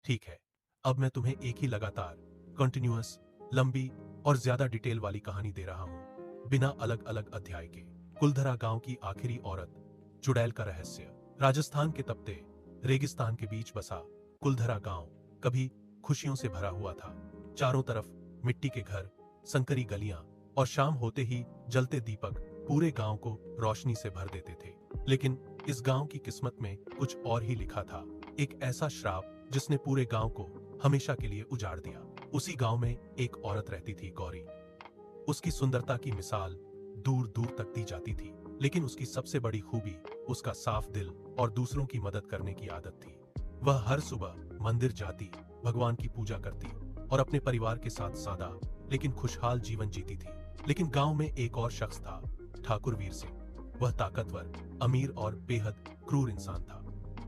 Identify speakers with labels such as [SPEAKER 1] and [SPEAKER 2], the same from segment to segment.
[SPEAKER 1] ठीक है, अब मैं तुम्हें एक ही लगातार कंटिन्यूअस, लंबी और ज्यादा डिटेल वाली कहानी दे रहा हूं, बिना अलग अलग अध्याय के। कुलधरा गांव की आखिरी औरत, चुड़ैल का रहस्य। राजस्थान के तपते रेगिस्तान के बीच बसा कुलधरा गांव कभी खुशियों से भरा हुआ था। चारों तरफ मिट्टी के घर, संकरी गलियां और शाम होते ही जलते दीपक पूरे गांव को रोशनी से भर देते थे। लेकिन इस गांव की किस्मत में कुछ और ही लिखा था। एक ऐसा श्राप जिसने पूरे गांव को हमेशा के लिए उजाड़ दिया। उसी गांव में एक औरत रहती थी, गौरी। उसकी सुंदरता की मिसाल दूर दूर तक दी जाती थी, लेकिन उसकी सबसे बड़ी खूबी उसका साफ दिल और दूसरों की मदद करने की आदत थी। वह हर सुबह मंदिर जाती, भगवान की पूजा करती और अपने परिवार के साथ सादा लेकिन खुशहाल जीवन जीती थी। लेकिन गांव में एक और शख्स था, ठाकुर वीर सिंह। वह ताकतवर, अमीर और बेहद क्रूर इंसान था।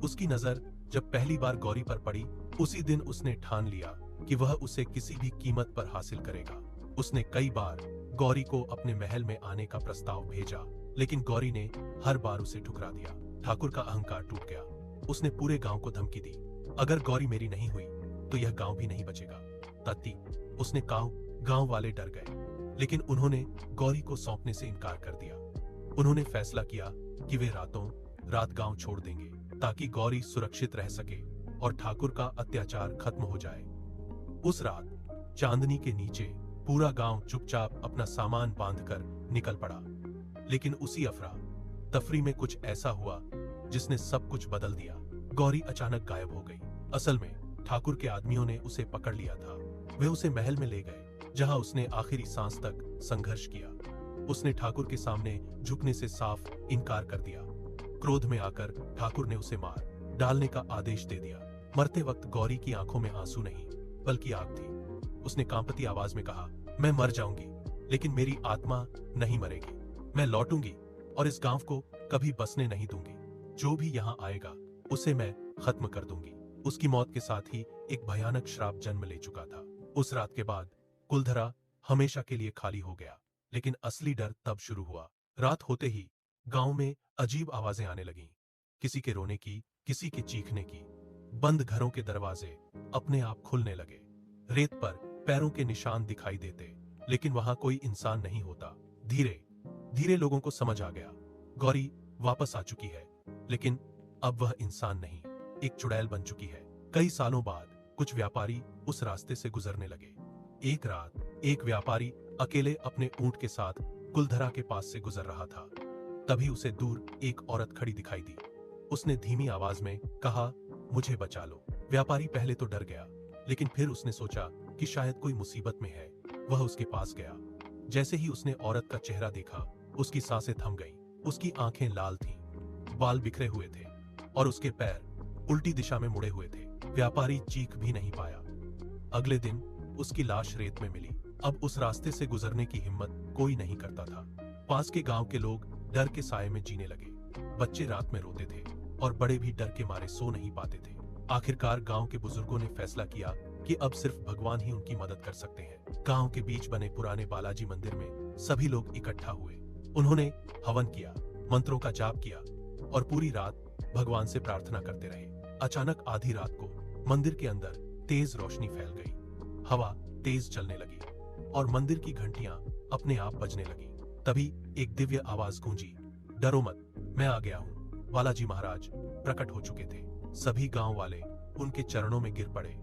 [SPEAKER 1] उसकी नजर जब पहली बार गौरी पर पड़ी, उसी दिन उसने ठान लिया कि वह उसे किसी भी कीमत पर हासिल करेगा। उसने कई बार गौरी को अपने महल में आने का प्रस्ताव भेजा, लेकिन गौरी ने हर बार उसे ठुकरा दिया। ठाकुर का अहंकार टूट गया। उसने पूरे गांव को धमकी दी, अगर गौरी मेरी नहीं हुई तो यह गांव भी नहीं बचेगा। तत्ती उसने कहा। गांव वाले डर गए, लेकिन उन्होंने गौरी को सौंपने से इनकार कर दिया। उन्होंने फैसला किया कि वे रातों रात गांव छोड़ देंगे, ताकि गौरी सुरक्षित रह सके और ठाकुर का अत्याचार खत्म हो जाए। उस रात चांदनी के नीचे पूरा गांव चुपचाप अपना सामान बांधकर निकल पड़ा। लेकिन उसी अफरा तफरी में कुछ ऐसा हुआ जिसने सब कुछ बदल दिया। गौरी अचानक गायब हो गई। असल में ठाकुर के आदमियों ने उसे पकड़ लिया था। वे उसे महल में ले गए, जहां उसने आखिरी सांस तक संघर्ष किया। उसने ठाकुर के सामने झुकने से साफ इनकार कर दिया। क्रोध में आकर ठाकुर ने उसे मार डालने का आदेश दे दिया। मरते वक्त गौरी की आंखों में आंसू नहीं, बल्कि आग थी। उसने कांपती आवाज में कहा, मैं मर जाऊंगी, लेकिन मेरी आत्मा नहीं मरेगी। मैं लौटूंगी और इस गांव को कभी बसने नहीं दूंगी। जो भी यहाँ आएगा उसे मैं खत्म कर दूंगी। उसकी मौत के साथ ही एक भयानक श्राप जन्म ले चुका था। उस रात के बाद कुलधरा हमेशा के लिए खाली हो गया। लेकिन असली डर तब शुरू हुआ। रात होते ही गांव में अजीब आवाजें आने लगीं, किसी के रोने की, किसी के चीखने की। बंद घरों के दरवाजे अपने आप खुलने लगे। रेत पर पैरों के निशान दिखाई देते, लेकिन वहां कोई इंसान नहीं होता। धीरे धीरे लोगों को समझ आ गया, गौरी वापस आ चुकी है, लेकिन अब वह इंसान नहीं, एक चुड़ैल बन चुकी है। कई सालों बाद कुछ व्यापारी उस रास्ते से गुजरने लगे। एक रात एक व्यापारी अकेले अपने ऊंट के साथ कुलधरा के पास से गुजर रहा था। तभी उसे दूर एक औरत खड़ी दिखाई दी। उसने धीमी आवाज में कहा, मुझे बचा लो। व्यापारी पहले तो डर गया, लेकिन फिर उसने सोचा कि शायद कोई मुसीबत में है। वह उसके पास गया। जैसे ही उसने औरत का चेहरा देखा, उसकी सांसें थम गईं। उसकी आंखें लाल थीं, बाल बिखरे हुए थे और उसके पैर उल्टी दिशा में मुड़े हुए थे। व्यापारी चीख भी नहीं पाया। अगले दिन उसकी लाश रेत में मिली। अब उस रास्ते से गुजरने की हिम्मत कोई नहीं करता था। पास के गांव के लोग डर के साए में जीने लगे। बच्चे रात में रोते थे और बड़े भी डर के मारे सो नहीं पाते थे। आखिरकार गांव के बुजुर्गों ने फैसला किया कि अब सिर्फ भगवान ही उनकी मदद कर सकते हैं। गांव के बीच बने पुराने बालाजी मंदिर में सभी लोग इकट्ठा हुए। उन्होंने हवन किया, मंत्रों का जाप किया और पूरी रात भगवान से प्रार्थना करते रहे। अचानक आधी रात को मंदिर के अंदर तेज रोशनी फैल गई। हवा तेज चलने लगी और मंदिर की घंटियां अपने आप बजने लगी। तभी एक दिव्य आवाज गूंजी, डरो मत, मैं आ गया हूं। बालाजी महाराज प्रकट हो चुके थे। सभी गांव वाले उनके चरणों में गिर पड़े।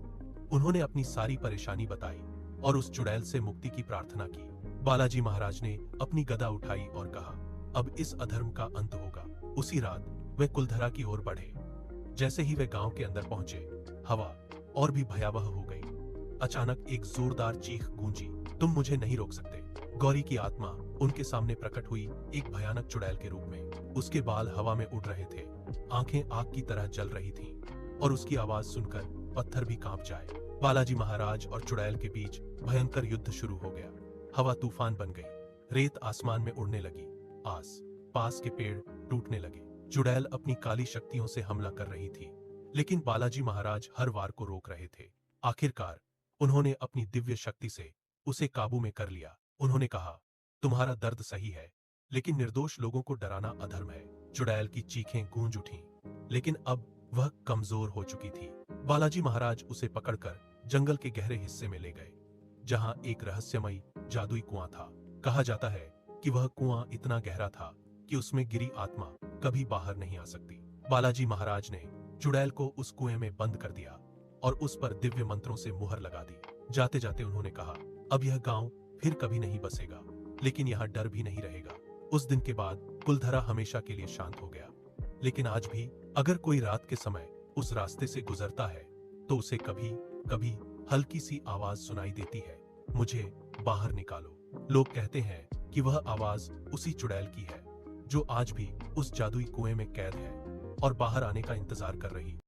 [SPEAKER 1] उन्होंने अपनी सारी परेशानी बताई और उस चुड़ैल से मुक्ति की प्रार्थना की। बालाजी महाराज ने अपनी गदा उठाई और कहा, अब इस अधर्म का अंत होगा। उसी रात वे कुलधरा की ओर बढ़े। जैसे ही वे गांव के अंदर पहुंचे, हवा और भी भयावह हो गई। अचानक एक जोरदार चीख गूंजी, तुम मुझे नहीं रोक सकते। गौरी की आत्मा उनके सामने प्रकट हुई, एक भयानक चुड़ैल के रूप में। उसके बाल हवा में उड़ रहे थे, आंखें आग की तरह जल रही थीं और उसकी आवाज सुनकर पत्थर भी कांप जाए। बालाजी महाराज और चुड़ैल के बीच भयंकर युद्ध शुरू हो गया। हवा तूफान बन गई, रेत आसमान में उड़ने लगी, आस पास के पेड़ टूटने लगे। चुड़ैल अपनी काली शक्तियों से हमला कर रही थी, लेकिन बालाजी महाराज हर वार को रोक रहे थे। आखिरकार उन्होंने अपनी दिव्य शक्ति से उसे काबू में कर लिया। उन्होंने कहा, तुम्हारा दर्द सही है, लेकिन निर्दोष लोगों को डराना अधर्म है। चुड़ैल की चीखें गूंज उठीं, लेकिन अब वह कमजोर हो चुकी थी। बालाजी महाराज उसे पकड़कर जंगल के गहरे हिस्से में ले गए, जहां एक रहस्यमयी जादुई कुआं था। कहा जाता है कि वह कुआं इतना गहरा था कि उसमें गिरी आत्मा कभी बाहर नहीं आ सकती। बालाजी महाराज ने चुड़ैल को उस कुएं में बंद कर दिया और उस पर दिव्य मंत्रों से मुहर लगा दी। जाते जाते उन्होंने कहा, अब यह गांव फिर कभी नहीं बसेगा, लेकिन यहाँ डर भी नहीं रहेगा। उस दिन के बाद कुलधरा हमेशा के लिए शांत हो गया। लेकिन आज भी अगर कोई रात के समय उस रास्ते से गुजरता है तो उसे कभी कभी हल्की सी आवाज सुनाई देती है, मुझे बाहर निकालो। लोग कहते हैं कि वह आवाज उसी चुड़ैल की है जो आज भी उस जादुई कुएं में कैद है और बाहर आने का इंतजार कर रही